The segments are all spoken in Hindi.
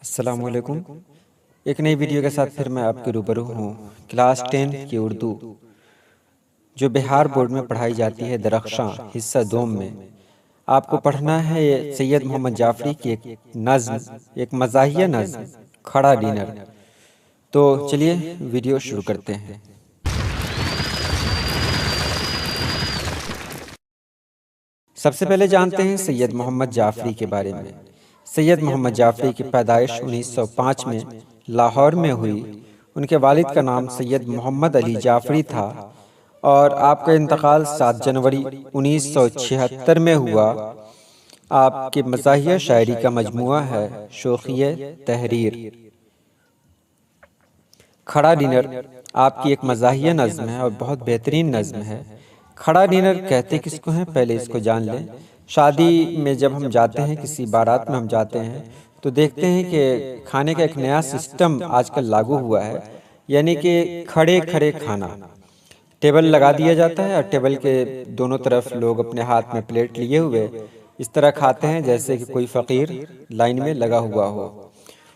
अस्सलामुअलैकुम। एक नई वीडियो के साथ फिर मैं आपके रूबरू हूँ। क्लास 10 की उर्दू जो बिहार बोर्ड में पढ़ाई जाती है, दरख्शां हिस्सा दोम में आपको पढ़ना है सैयद मोहम्मद जाफरी की एक नज़्म, एक मज़ाहिया नज़्म, खड़ा डिनर। तो चलिए वीडियो शुरू करते हैं। सबसे पहले जानते हैं सैयद मोहम्मद जाफरी के बारे में। सैयद मोहम्मद जाफरी की पैदाइश 1905 में लाहौर में हुई। उनके वालिद का नाम सैयद मोहम्मद अली जाफरी था और आपका इंतकाल 7 जनवरी 1976 में हुआ। आपके मज़ाहिया शायरी का मजमुआ है शोखिए तहरीर। खड़ा डिनर आपकी एक मज़ाहिया नज़्म है और बहुत बेहतरीन नज़्म है। खड़ा डिनर कहते किसको हैं, पहले इसको जान लें। शादी में जब हम जाते हैं, किसी बारात में हम जाते हैं, तो देखते हैं कि खाने का एक नया सिस्टम आजकल लागू हुआ है, यानी कि खड़े खड़े खाना। टेबल लगा दिया जाता है और टेबल के दोनों तरफ लोग अपने हाथ में प्लेट लिए हुए इस तरह खाते हैं जैसे कि कोई फ़कीर लाइन में लगा हुआ हो।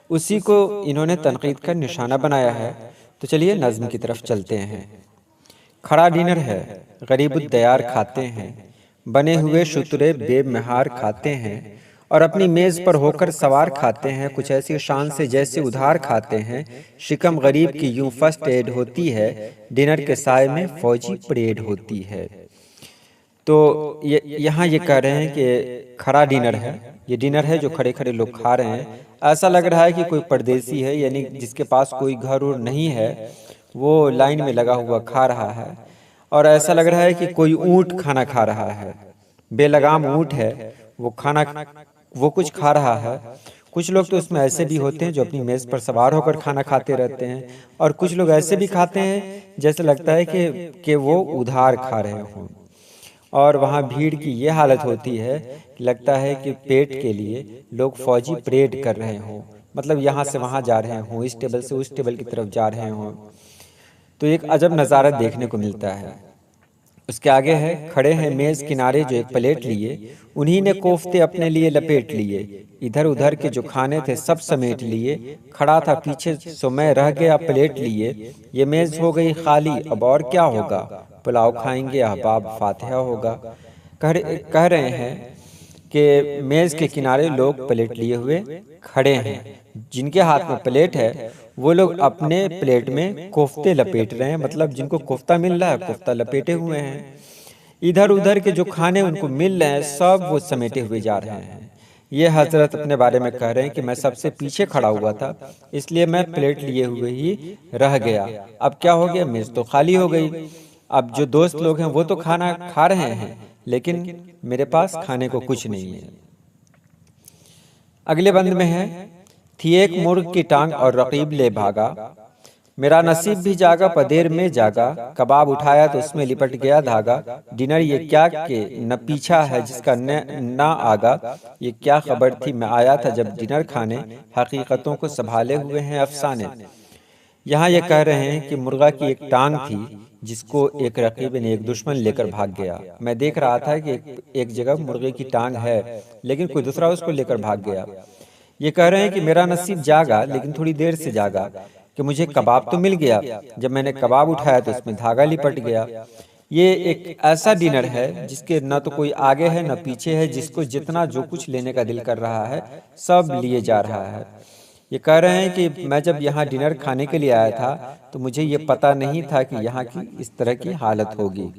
उसी को इन्होंने तनकीद का निशाना बनाया है। तो चलिए नज़्म की तरफ चलते हैं। खड़ा डिनर है, गरीबुद्दयार खाते हैं, बने हुए शुतरे बेमहार खाते हैं और अपनी मेज़ पर होकर सवार खाते हैं, कुछ ऐसी शान से जैसे उधार खाते हैं। शिकम गरीब की यूं फर्स्ट एड होती है, डिनर के साय में फौजी परेड होती है। तो यहाँ ये कह रहे हैं कि खड़ा डिनर है, ये डिनर है जो खड़े खड़े लोग खा रहे हैं। ऐसा लग रहा है कि कोई परदेसी है, यानी जिसके पास कोई घर और नहीं है, वो लाइन में लगा हुआ खा रहा है। और ऐसा लग रहा है कि कोई ऊँट खाना खा रहा है, बेलगाम ऊँट है, वो कुछ खा रहा है। कुछ लोग तो इसमें ऐसे भी होते हैं जो अपनी मेज़ पर सवार होकर खाना खाते रहते हैं, और कुछ लोग ऐसे भी खाते हैं जैसे लगता है कि वो उधार खा रहे हों। और वहाँ भीड़ की ये हालत होती है कि लगता है कि पेट के लिए लोग फौजी परेड कर रहे हों, मतलब यहाँ से वहाँ जा रहे हों, इस टेबल से उस टेबल की तरफ जा रहे हों। तो एक अजब नज़ारा देखने को मिलता है। उसके आगे है, खड़े हैं मेज़ किनारे जो एक प्लेट लिए, उन्हीं ने कोफ्ते अपने लिए लपेट लिए, इधर उधर के जो खाने थे सब समेट लिए। खड़ा था पीछे सो मैं रह गया प्लेट लिए, ये मेज़ हो गई खाली अब और क्या होगा, पुलाव खाएंगे अहबाब फातिहा होगा। कह रहे हैं कि मेज़ के किनारे लोग प्लेट लिए हुए खड़े हैं, जिनके हाथ में प्लेट है वो लोग अपने प्लेट में कोफ्ते लपेट रहे हैं, मतलब जिनको कोफ्ता मिल रहा है कोफ्ता लपेटे हुए हैं। इधर उधर के जो खाने उनको मिल रहे हैं सब वो समेटे हुए जा रहे हैं। ये हजरत अपने बारे में कह रहे हैं कि मैं सबसे पीछे खड़ा हुआ था, इसलिए मैं प्लेट लिए हुए ही रह गया। अब क्या हो गया, मेज़ तो खाली हो गई। अब जो दोस्त लोग हैं वो तो खाना खा रहे हैं, लेकिन मेरे पास खाने को कुछ नहीं है। अगले बंद में है, थी एक मुर्ग की टांग और रकीब ले भागा, मेरा नसीब भी जागा पदेर में जागा, कबाब उठाया तो उसमें लिपट गया धागा। डिनर ये क्या के न पीछा है जिसका न आगा, ये क्या खबर थी मैं आया था जब डिनर खाने, हकीकतों को संभाले हुए हैं अफसाने। यहाँ ये कह रहे हैं कि मुर्गा की एक टांग थी जिसको एक रकीब ने एक दुश्मन लेकर भाग गया। मैं देख रहा था कि एक जगह मुर्गे की टांग है, लेकिन कोई दूसरा उसको लेकर भाग गया। ये कह रहे हैं कि मेरा नसीब जागा, लेकिन थोड़ी देर से जागा, कि मुझे कबाब तो मिल गया, जब मैंने कबाब उठाया तो उसमें धागा लिपट गया। ये एक ऐसा डिनर है जिसके न तो कोई आगे है न पीछे है, जिसको जितना जो कुछ लेने का दिल कर रहा है सब लिए जा रहा है। ये कह रहे हैं कि मैं जब यहाँ डिनर खाने के लिए आया था तो मुझे ये पता नहीं था कि यहाँ की इस तरह की हालत होगी।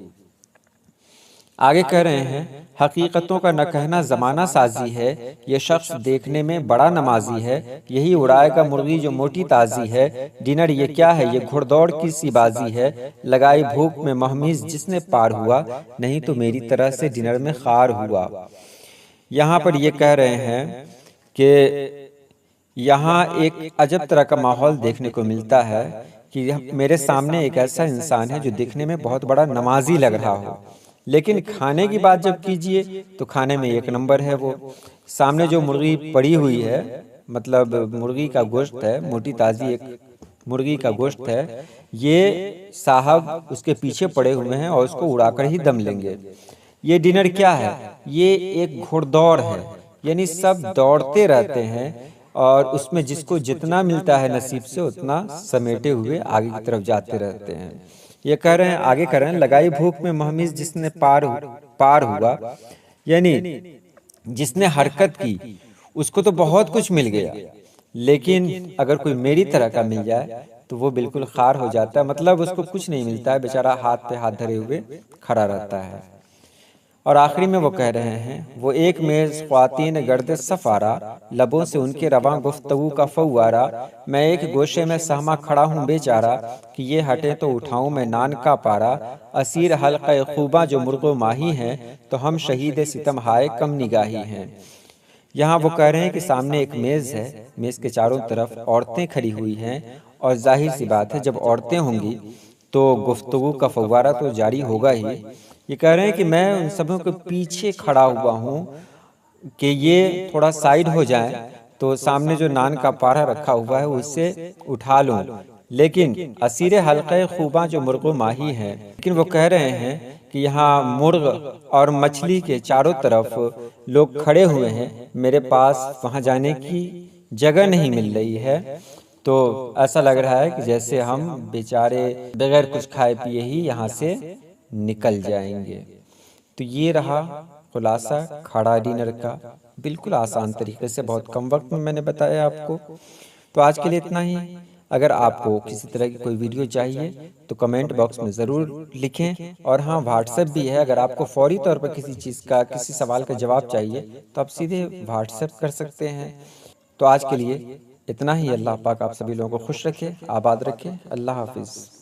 आगे कह रहे हैं, हकीकतों का न कहना जमाना साजी है, ये शख्स देखने में बड़ा नमाजी है, यही उड़ाएगा मुर्गी जो मोटी ताजी है। डिनर ये क्या है, ये घुड़दौड़ की सी बाजी है, लगाई भूख में महमीज जिसने पार हुआ, नहीं तो मेरी तरह से डिनर में खार हुआ। यहाँ पर ये कह रहे हैं कि यहाँ एक अजब तरह का माहौल देखने को मिलता है कि मेरे सामने एक ऐसा इंसान है जो दिखने में बहुत बड़ा नमाजी लग रहा हो, लेकिन खाने की बात जब कीजिए तो खाने में एक नंबर है। वो सामने जो मुर्गी पड़ी हुई है, मतलब मुर्गी का गोश्त है, मोटी ताजी एक मुर्गी का गोश्त है, ये साहब उसके पीछे पड़े हुए हैं और उसको उड़ाकर ही दम लेंगे। ये डिनर क्या है, ये एक घुड़दौड़ है, यानी सब दौड़ते रहते हैं और उसमें जिसको जितना मिलता है नसीब से उतना समेटे हुए आगे की तरफ जाते रहते हैं। ये कह रहे हैं, आगे कह रहे हैं, लगाई भूख में महमिज जिसने पार हुआ, यानी जिसने हरकत की उसको तो बहुत कुछ मिल गया, लेकिन अगर कोई मेरी तरह का मिल जाए तो वो बिल्कुल खार हो जाता है, मतलब उसको कुछ नहीं मिलता है, बेचारा हाथ पे हाथ धरे हुए खड़ा रहता है। और आखिरी में वो कह रहे हैं, वो एक मेज ख्वातीन गर्द सफारा, लबों से उनके रवां गुफ्तगू का फव्वारा, मैं एक गोशे में सहमा खड़ा हूँ बेचारा, कि ये हटे तो उठाऊं मैं नान का पारा, असीर हल्क़े खूबा जो मुर्गो माही हैं, तो हम शहीद सितम हाय कम निगाही हैं। यहाँ वो कह रहे हैं कि सामने एक मेज़ है, मेज़ के चारों तरफ औरतें खड़ी हुई हैं, और जाहिर सी बात है जब औरतें होंगी तो गुफ्तगू का फव्वारा तो जारी होगा ही। ये कह रहे हैं कि मैं उन सबों के पीछे खड़ा हुआ हूँ कि ये थोड़ा साइड हो जाए तो सामने जो नान का पारा रखा हुआ है उससे उठा लूं, लेकिन असीरे हल्के खूबा जो मुर्गो माही हैं, लेकिन वो कह रहे हैं कि यहाँ मुर्ग और मछली के चारों तरफ लोग खड़े हुए हैं, मेरे पास वहाँ जाने की जगह नहीं मिल रही है, तो ऐसा लग रहा है कि जैसे हम बेचारे बगैर कुछ खाए पिए ही यहाँ से निकल जाएंगे। तो ये रहा खुलासा खड़ा डिनर का, बिल्कुल आसान तरीके से, बहुत कम वक्त में मैंने बताया आपको। तो आज के लिए इतना ही। अगर आपको किसी तरह की कोई वीडियो चाहिए तो कमेंट बॉक्स में ज़रूर लिखें, और हाँ, व्हाट्सएप भी है, अगर आपको फौरी तौर पर किसी चीज़ का, किसी सवाल का जवाब चाहिए तो आप सीधे व्हाट्सएप कर सकते हैं। तो आज के लिए इतना ही। अल्लाह पाक आप सभी लोगों को खुश रखे, आबाद रखे। अल्लाह हाफिज़।